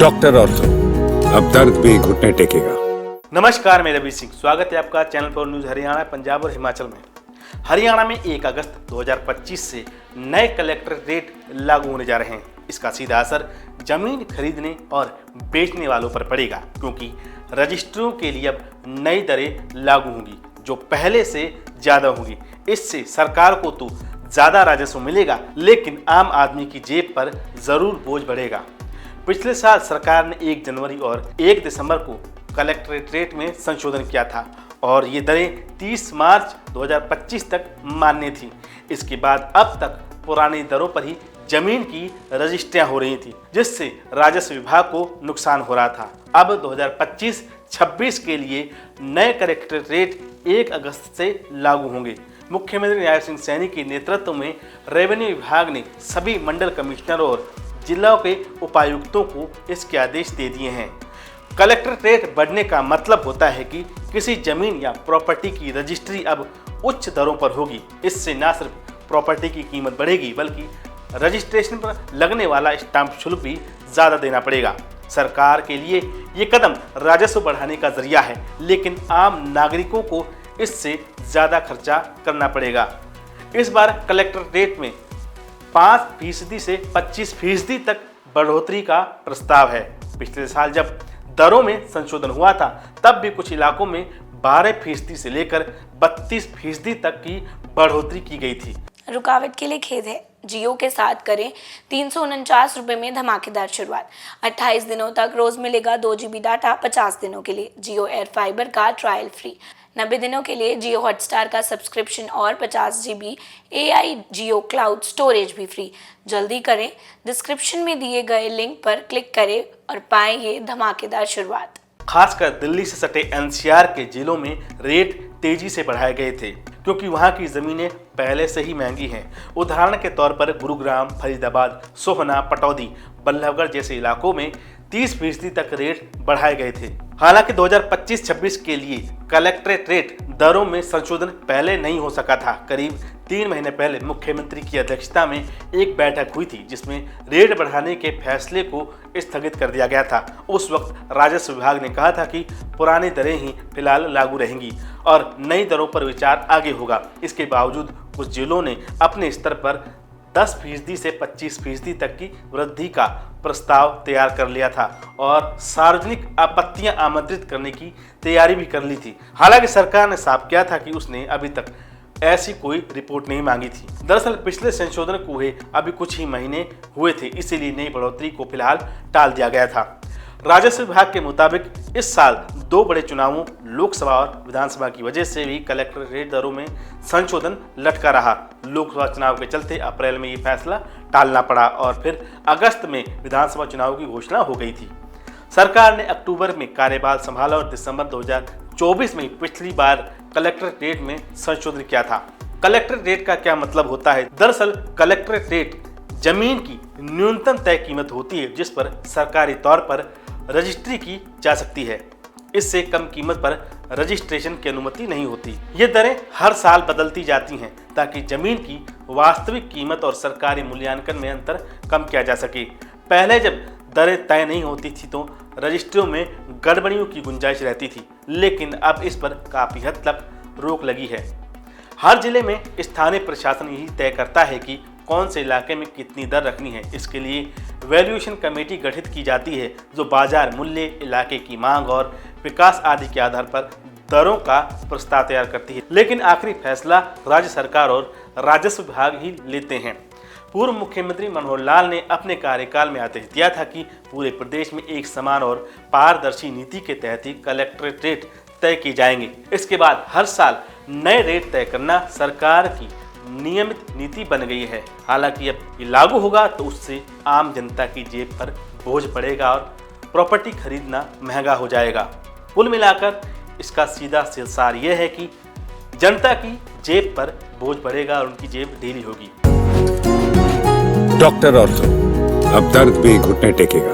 Doctor ortho, अब दर्द भी घुटने टेकेगा। नमस्कार, मैं रवि सिंह, स्वागत है आपका चैनल पर न्यूज हरियाणा, पंजाब और हिमाचल में। हरियाणा में 1 अगस्त 2025 से नए कलेक्टर रेट लागू होने जा रहे हैं। इसका सीधा असर जमीन खरीदने और बेचने वालों पर पड़ेगा, क्योंकि रजिस्ट्रियों के लिए अब नई दरें लागू होंगी जो पहले से ज़्यादा होंगी। इससे सरकार को तो ज़्यादा राजस्व मिलेगा, लेकिन आम आदमी की जेब पर ज़रूर बोझ बढ़ेगा। पिछले साल सरकार ने 1 जनवरी और 1 दिसंबर को कलेक्ट्रेट रेट में संशोधन किया था और ये दरें 30 मार्च 2025 तक मान्य थी। इसके बाद अब तक पुरानी दरों पर ही जमीन की रजिस्ट्रियां हो रही थी, जिससे राजस्व विभाग को नुकसान हो रहा था। अब 2025-26 के लिए नए कलेक्ट्रेट रेट 1 अगस्त से लागू होंगे। मुख्यमंत्री न्याय सिंह सैनी के नेतृत्व में रेवेन्यू विभाग ने सभी मंडल कमिश्नरों और जिलों के उपायुक्तों को इसके आदेश दे दिए हैं। कलेक्ट्रेट रेट बढ़ने का मतलब होता है कि किसी जमीन या प्रॉपर्टी की रजिस्ट्री अब उच्च दरों पर होगी। इससे न सिर्फ प्रॉपर्टी की कीमत बढ़ेगी, बल्कि रजिस्ट्रेशन पर लगने वाला स्टाम्प शुल्क भी ज़्यादा देना पड़ेगा। सरकार के लिए ये कदम राजस्व बढ़ाने का जरिया है, लेकिन आम नागरिकों को इससे ज़्यादा खर्चा करना पड़ेगा। इस बार कलेक्ट्रेट रेट में 5% से 25% तक बढ़ोतरी का प्रस्ताव है। पिछले साल जब दरों में संशोधन हुआ था, तब भी कुछ इलाकों में 12% से लेकर 32% तक की बढ़ोतरी की गई थी। रुकावट के लिए खेद है। जियो के साथ करें 349 रुपये में धमाकेदार शुरुआत। 28 दिनों तक रोज मिलेगा 2 GB डाटा 50 दिनों के लिए। जियो एयर फाइबर का ट्रायल फ्री। 90 दिनों के लिए जियो हॉटस्टार का सब्सक्रिप्शन और 50 GB AI जियो क्लाउड स्टोरेज भी फ्री। जल्दी करें, डिस्क्रिप्शन में दिए गए लिंक पर क्लिक करें और पाएं ये धमाकेदार शुरुआत। खासकर दिल्ली से सटे NCR के जिलों में रेट तेजी से बढ़ाए गए थे, क्योंकि वहां की जमीनें पहले से ही महंगी हैं। उदाहरण के तौर पर गुरुग्राम, फरीदाबाद, सोहना, पटौदी, बल्लभगढ़ जैसे इलाकों में 30% तक रेट बढ़ाए गए थे। हालांकि 2025-26 के लिए कलेक्ट्रेट रेट दरों में संशोधन पहले नहीं हो सका था। करीब 3 महीने पहले मुख्यमंत्री की अध्यक्षता में एक बैठक हुई थी, जिसमें रेट बढ़ाने के फैसले को स्थगित कर दिया गया था। उस वक्त राजस्व विभाग ने कहा था कि पुरानी दरें ही फिलहाल लागू रहेंगी और नई दरों पर विचार आगे होगा। इसके बावजूद कुछ जिलों ने अपने स्तर पर 10% से 25% तक की वृद्धि का प्रस्ताव तैयार कर लिया था और सार्वजनिक आपत्तियां आमंत्रित करने की तैयारी भी कर ली थी। हालांकि सरकार ने साफ किया था कि उसने अभी तक ऐसी कोई रिपोर्ट नहीं मांगी थी। दरअसल पिछले संशोधन को हुए अभी कुछ ही महीने हुए थे, इसीलिए नई बढ़ोतरी को फिलहाल टाल दिया गया था। राजस्व विभाग के मुताबिक इस साल 2 बड़े चुनावों, लोकसभा और विधानसभा की वजह से भी कलेक्टर रेट दरों में संशोधन लटका रहा। लोकसभा चुनाव के चलते अप्रैल में ये फैसला टालना पड़ा और फिर अगस्त में विधानसभा चुनाव की घोषणा हो गई थी। सरकार ने अक्टूबर में कार्यभार संभाला और दिसंबर 2024 में पिछली बार कलेक्टर रेट में संशोधन किया था। कलेक्टर रेट का क्या मतलब होता है? दरअसल कलेक्टर रेट जमीन की न्यूनतम तय कीमत होती है, जिस पर सरकारी तौर पर रजिस्ट्री की जा सकती है। इससे कम कीमत पर रजिस्ट्रेशन की अनुमति नहीं होती। ये दरें हर साल बदलती जाती हैं, ताकि जमीन की वास्तविक कीमत और सरकारी मूल्यांकन में अंतर कम किया जा सके। पहले जब दरें तय नहीं होती थी तो रजिस्ट्रियों में गड़बड़ियों की गुंजाइश रहती थी, लेकिन अब इस पर काफ़ी हद तक रोक लगी है। हर जिले में स्थानीय प्रशासन यही तय करता है कि कौन से इलाके में कितनी दर रखनी है। इसके लिए वैल्यूएशन कमेटी गठित की जाती है, जो बाजार मूल्य, इलाके की मांग और विकास आदि के आधार पर दरों का प्रस्ताव तैयार करती है। लेकिन आखिरी फैसला राज्य सरकार और राजस्व विभाग ही लेते हैं। पूर्व मुख्यमंत्री मनोहर लाल ने अपने कार्यकाल में आदेश दिया था कि पूरे प्रदेश में एक समान और पारदर्शी नीति के तहत ही कलेक्ट्रेट रेट तय किए जाएंगे। इसके बाद हर साल नए रेट तय करना सरकार की नियमित नीति बन गई है। हालांकि अब ये लागू होगा तो उससे आम जनता की जेब पर बोझ पड़ेगा और प्रॉपर्टी खरीदना महंगा हो जाएगा। कुल मिलाकर इसका सीधा सार यह है कि जनता की जेब पर बोझ पड़ेगा और उनकी जेब ढीली होगी। डॉक्टर ऑर्थो, अब दर्द भी घुटने टेकेगा।